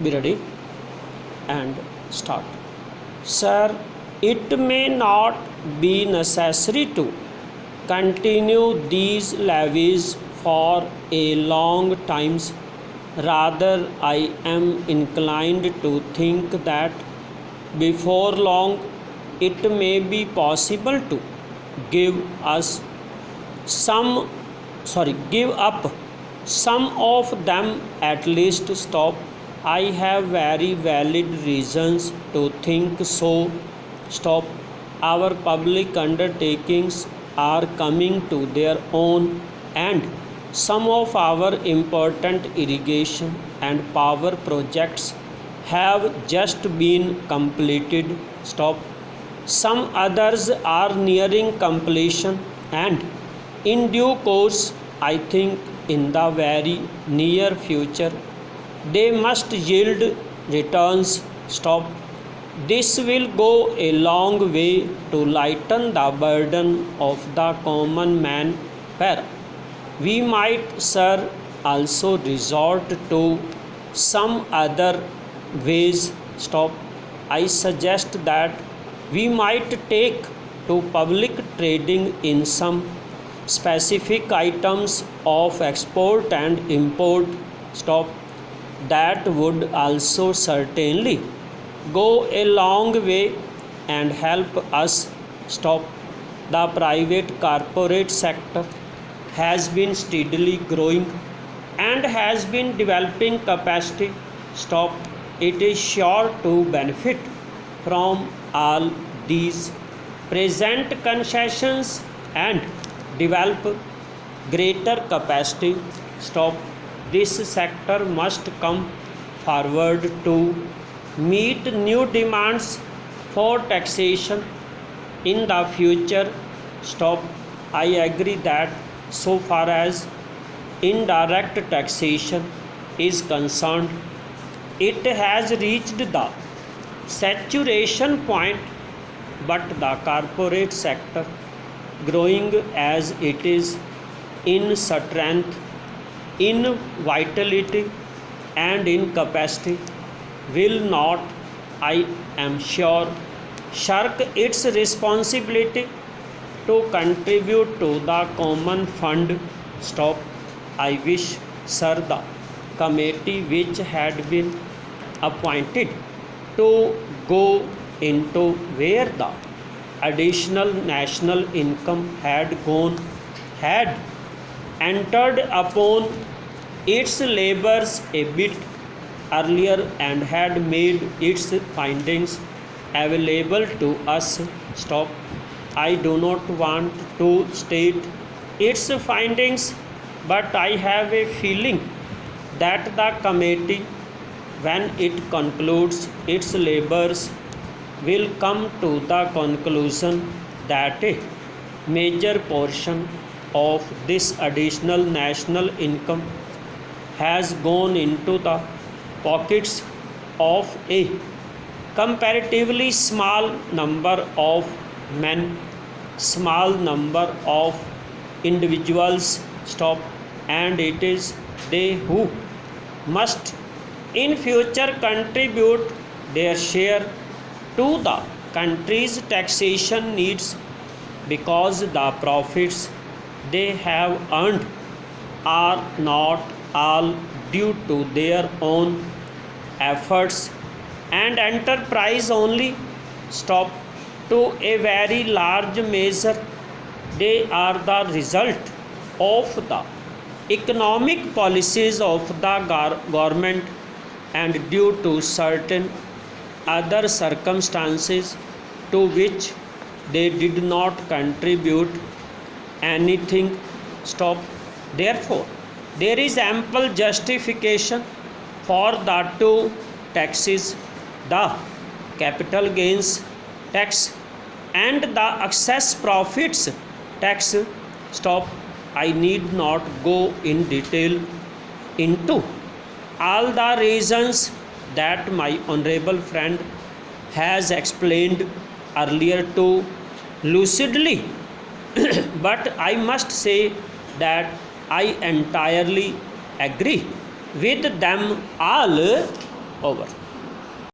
Be ready and start. Sir, it may not be necessary to continue these levies for a long time. Rather, I am inclined to think that before long it may be possible to give us some give up some of them at least. Stop. I have very valid reasons to think so. Stop. Our public undertakings are coming to their own, and some of our important irrigation and power projects have just been completed. Stop. Some others are nearing completion, and in due course, I think in the very near future, they must yield returns. Stop. This will go a long way to lighten the burden of the common man. Per. We might, sir, also resort to some other ways. Stop. I suggest that we might take to public trading in some specific items of export and import. Stop. That would also certainly go a long way and help us. Stop. The private corporate sector has been steadily growing and has been developing capacity. Stop. It is sure to benefit from all these present concessions and develop greater capacity. Stop. This sector must come forward to meet new demands for taxation in the future. Stop. I agree that so far as indirect taxation is concerned, it has reached the saturation point, but the corporate sector, growing as it is in strength, in vitality, and in capacity, will not, I am sure, shirk its responsibility to contribute to the common fund. Stop. I wish, sir, the committee which had been appointed to go into where the additional national income had gone had entered upon its labors a bit earlier and had made its findings available to us. Stop. I do not want to state its findings, but I have a feeling that the committee, when it concludes its labors, will come to the conclusion that a major portion of this additional national income has gone into the pockets of a comparatively small number of men, small number of individuals. Stop. And it is they who must in future contribute their share to the country's taxation needs, because the profits they have earned are not all due to their own efforts and enterprise only. Stop. To a very large measure, they are the result of the economic policies of the government, and due to certain other circumstances to which they did not contribute anything. Stop. Therefore, there is ample justification for the two taxes, the capital gains tax and the excess profits tax. Stop. I need not go in detail into all the reasons that my honorable friend has explained earlier too lucidly, but I must say that I entirely agree with them all. over.